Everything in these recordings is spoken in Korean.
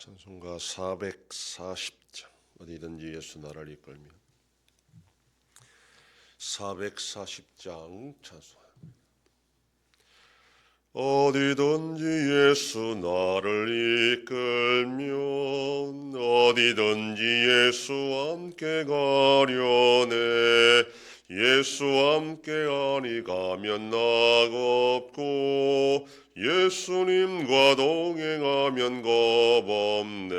찬송가 440장 어디든지 예수 나를 이끌며 440장 찬송. 어디든지 예수 나를 이끌면 어디든지 예수와 함께 가려네. 예수와 함께 아니 가면 낙없고 예수님과 동행하면 겁없네.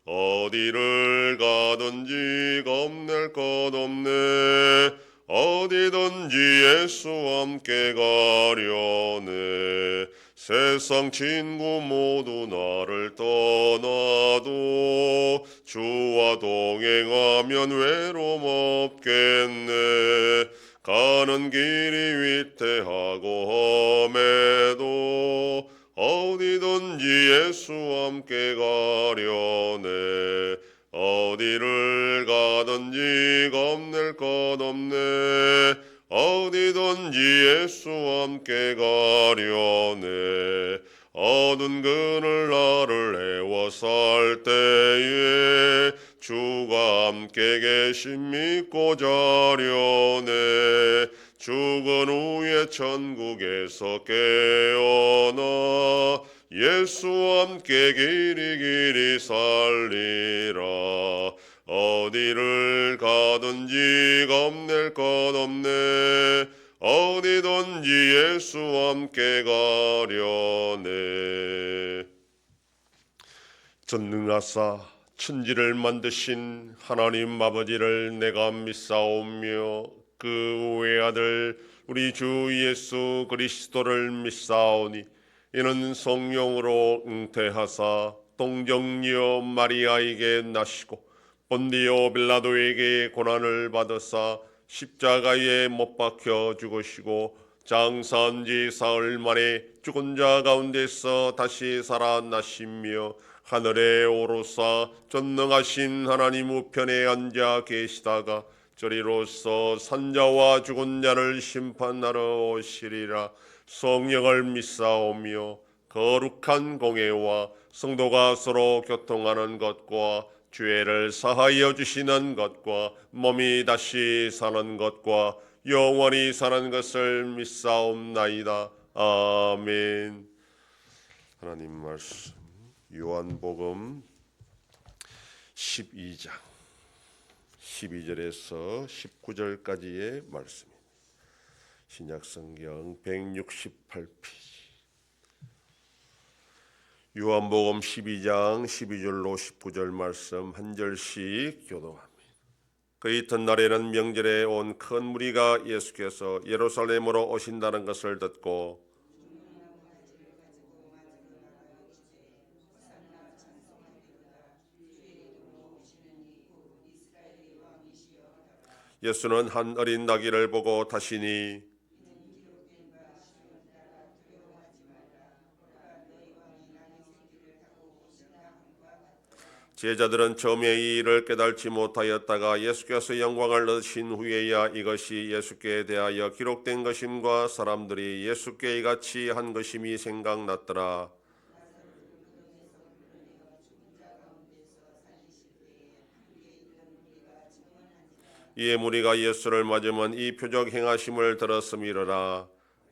어디를 가든지 겁낼 것 없네. 어디든지 예수와 함께 가려네. 세상 친구 모두 나를 떠나도 주와 동행하면 외로움 없겠네. 가는 길이 위태하고 험해도 어디든지 예수와 함께 가려네. 어디를 가든지 겁낼 것 없네. 어디든지 예수와 함께 가려네. 어두운 그늘 나를 애워살 때에 주가 함께 계심 믿고 자려네. 죽은 후에 천국에서 깨어나 예수와 함께 길이 살리라. 어디를 가든지 겁낼 것 없네. 어디든지 예수와 함께 가려네. 전능하사 천지를 만드신 하나님 아버지를 내가 믿사오며 그 외아들 우리 주 예수 그리스도를 믿사오니 이는 성령으로 잉태하사 동정녀 마리아에게 나시고 본디오 빌라도에게 고난을 받으사 십자가에 못 박혀 죽으시고 장사한 지 사흘 만에 죽은 자 가운데서 다시 살아나시며 하늘에 오르사 전능하신 하나님 우편에 앉아 계시다가 저리로서 산자와 죽은 자를 심판하러 오시리라. 성령을 믿사오며 거룩한 공회와 성도가 서로 교통하는 것과 죄를 사하여 주시는 것과 몸이 다시 사는 것과 영원히 사는 것을 믿사옵나이다. 아멘. 하나님 말씀 요한복음 12장 12절에서 19절까지의 말씀입니다. 신약성경 168페이지. 요한복음 12장 12절로 19절 말씀 한 절씩 교독합니다. 그 이튿날에는 명절에 온 큰 무리가 예수께서 예루살렘으로 오신다는 것을 듣고 예수는 한 어린 나귀를 보고 타시니 제자들은 처음에 이 일을 깨달지 못하였다가 예수께서 영광을 얻으신 후에야 이것이 예수께 대하여 기록된 것임과 사람들이 예수께 이같이 한 것임이 생각났더라. 이에 무리가 예수를 맞으면 이 표적 행하심을 들었음이로라.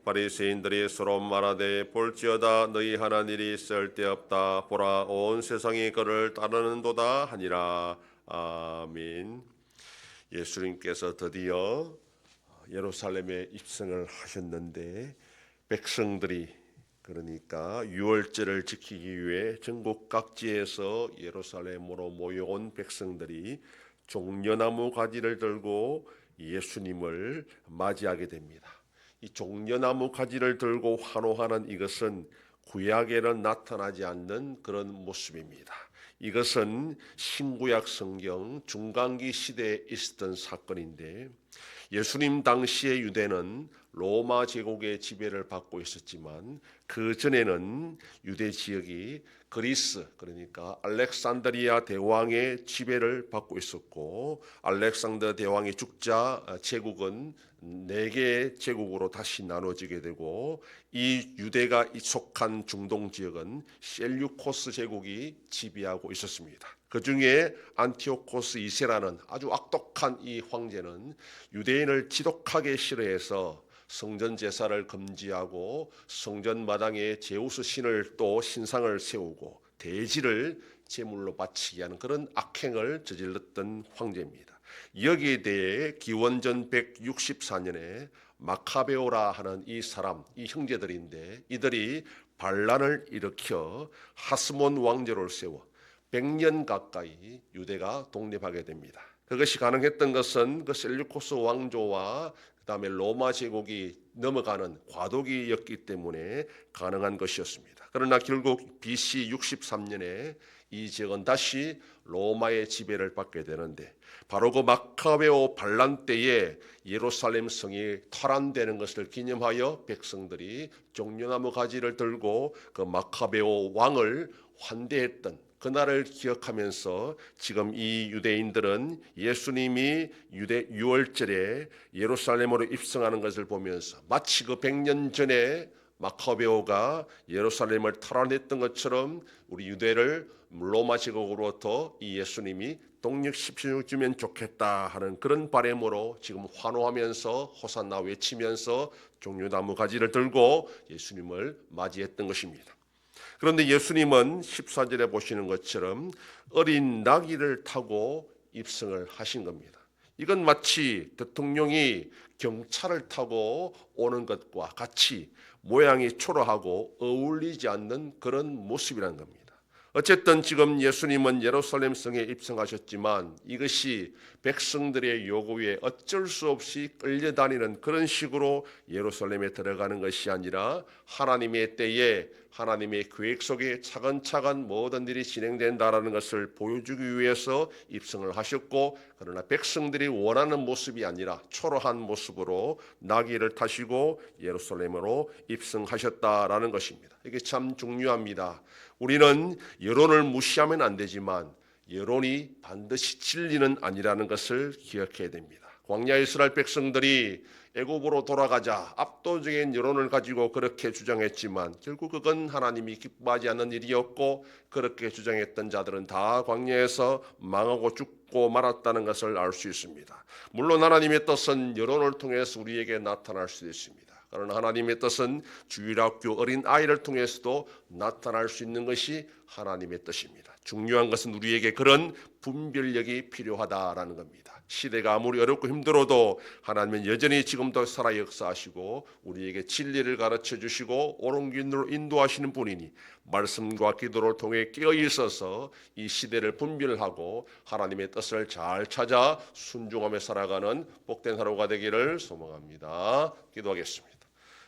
바리새인들이 서로 말하되 볼지어다 너희 하는 일이 쓸데없다. 보라 온 세상이 그를 따르는도다 하니라. 아멘. 예수님께서 드디어 예루살렘에 입성을 하셨는데 백성들이 그러니까 유월절을 지키기 위해 전국 각지에서 예루살렘으로 모여온 백성들이 종려나무 가지를 들고 예수님을 맞이하게 됩니다. 이 종려나무 가지를 들고 환호하는 이것은 구약에는 나타나지 않는 그런 모습입니다. 이것은 신구약 성경 중간기 시대에 있었던 사건인데 예수님 당시의 유대는 로마 제국의 지배를 받고 있었지만 그 전에는 유대 지역이 그리스 그러니까 알렉산드리아 대왕의 지배를 받고 있었고 알렉산더 대왕이 죽자 제국은 네 개의 제국으로 다시 나눠지게 되고 이 유대가 속한 중동 지역은 셀류코스 제국이 지배하고 있었습니다. 그 중에 안티오코스 2세라는 아주 악독한 이 황제는 유대인을 지독하게 싫어해서 성전 제사를 금지하고 성전 마당에 제우스 신을 또 신상을 세우고 대지를 제물로 바치게 하는 그런 악행을 저질렀던 황제입니다. 여기에 대해 기원전 164년에 마카베오라 하는 이 사람, 이 형제들인데 이들이 반란을 일으켜 하스몬 왕조를 세워 100년 가까이 유대가 독립하게 됩니다. 그것이 가능했던 것은 그 셀류코스 왕조와 그다음에 로마 제국이 넘어가는 과도기였기 때문에 가능한 것이었습니다. 그러나 결국 BC 63년에 이 지역은 다시 로마의 지배를 받게 되는데 바로 그 마카베오 반란 때에 예루살렘 성이 탈환되는 것을 기념하여 백성들이 종려나무 가지를 들고 그 마카베오 왕을 환대했던 그날을 기억하면서 지금 이 유대인들은 예수님이 유대 유월절에 예루살렘으로 입성하는 것을 보면서 마치 그 100년 전에 마카베오가 예루살렘을 탈환했던 것처럼 우리 유대를 로마 제국으로부터 이 예수님이 독립시켜주면 좋겠다 하는 그런 바람으로 지금 환호하면서 호산나 외치면서 종려나무 가지를 들고 예수님을 맞이했던 것입니다. 그런데 예수님은 14절에 보시는 것처럼 어린 나귀를 타고 입성을 하신 겁니다. 이건 마치 대통령이 경차를 타고 오는 것과 같이 모양이 초라하고 어울리지 않는 그런 모습이라는 겁니다. 어쨌든 지금 예수님은 예루살렘 성에 입성하셨지만 이것이 백성들의 요구에 어쩔 수 없이 끌려다니는 그런 식으로 예루살렘에 들어가는 것이 아니라 하나님의 때에 하나님의 계획 속에 차근차근 모든 일이 진행된다라는 것을 보여주기 위해서 입성을 하셨고, 그러나 백성들이 원하는 모습이 아니라 초라한 모습으로 나귀를 타시고 예루살렘으로 입성하셨다라는 것입니다. 이게 참 중요합니다. 우리는 여론을 무시하면 안 되지만 여론이 반드시 진리는 아니라는 것을 기억해야 됩니다. 광야 이스라엘 백성들이 애굽으로 돌아가자 압도적인 여론을 가지고 그렇게 주장했지만 결국 그건 하나님이 기뻐하지 않는 일이었고, 그렇게 주장했던 자들은 다 광야에서 망하고 죽고 말았다는 것을 알 수 있습니다. 물론 하나님의 뜻은 여론을 통해서 우리에게 나타날 수 있습니다. 그러나 하나님의 뜻은 주일학교 어린 아이를 통해서도 나타날 수 있는 것이 하나님의 뜻입니다. 중요한 것은 우리에게 그런 분별력이 필요하다라는 겁니다. 시대가 아무리 어렵고 힘들어도 하나님은 여전히 지금도 살아 역사하시고 우리에게 진리를 가르쳐 주시고 옳은 길로 인도하시는 분이니 말씀과 기도를 통해 깨어 있어서 이 시대를 분별하고 하나님의 뜻을 잘 찾아 순종하며 살아가는 복된 하루가 되기를 소망합니다. 기도하겠습니다.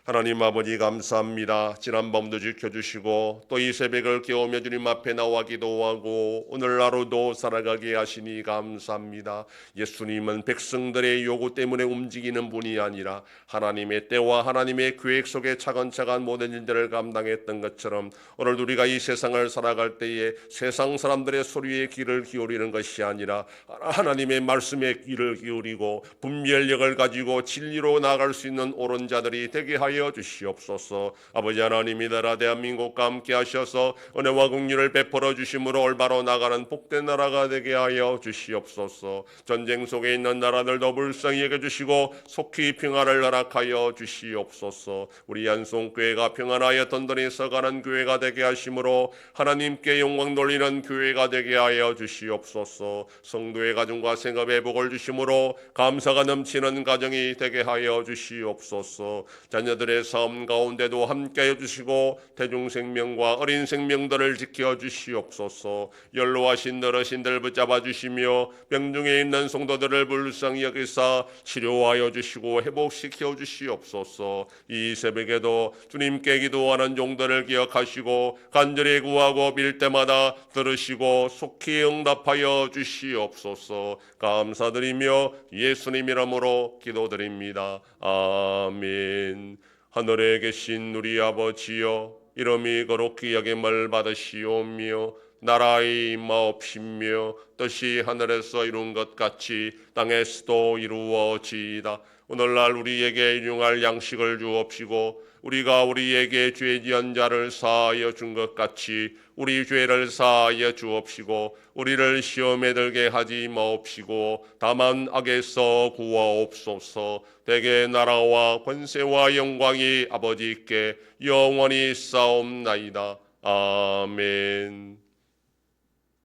하나님 아버지 감사합니다. 지난 밤도 지켜주시고 또 이 새벽을 깨우며 주님 앞에 나와 기도하고 오늘 하루도 살아가게 하시니 감사합니다. 예수님은 백성들의 요구 때문에 움직이는 분이 아니라 하나님의 때와 하나님의 계획 속에 차근차근 모든 일들을 감당했던 것처럼 오늘 우리가 이 세상을 살아갈 때에 세상 사람들의 소리에 귀를 기울이는 것이 아니라 하나님의 말씀에 귀를 기울이고 분별력을 가지고 진리로 나아갈 수 있는 옳은 자들이 되게 하여 주시옵소서. 아버지 하나님, 이 나라 대한민국과 함께 하셔서 은혜와 긍휼을 베풀어 주심으로 올바로 나가는 복된 나라가 되게 하여 주시옵소서. 전쟁 속에 있는 나라들도 불쌍히 여겨주시고 속히 평화를 허락하여 주시옵소서. 우리 안송교회가 평안하여 든든히 서가는 교회가 되게 하심으로 하나님께 영광 돌리는 교회가 되게 하여 주시옵소서. 성도의 가정과 생업에 복을 주심으로 감사가 넘치는 가정이 되게 하여 주시옵소서. 자녀들의 삶 가운데도 함께해 주시고 대중생명과 어린 생명들을 지켜 주시옵소서. 연로하신 어르신들 붙잡아 주시며 병중에 있는 성도들을 불쌍히 여기사 치료하여 주시고 회복시켜 주시옵소서. 이 새벽에도 주님께 기도하는 종들을 기억하시고 간절히 구하고 빌 때마다 들으시고 속히 응답하여 주시옵소서. 감사드리며 예수님 이름으로 기도드립니다. 아멘. 하늘에 계신 우리 아버지여, 이름이 거룩히 여김을 받으시오며 나라의 임하옵시며 뜻이 하늘에서 이룬 것 같이 땅에서도 이루어지이다. 오늘날 우리에게 일용할 양식을 주옵시고 우리가 우리에게 죄 지은 자를 사하여 준 것 같이 우리 죄를 사하여 주옵시고 우리를 시험에 들게 하지 마옵시고 다만 악에서 구하옵소서. 대개 나라와 권세와 영광이 아버지께 영원히 있사옵나이다. 아멘.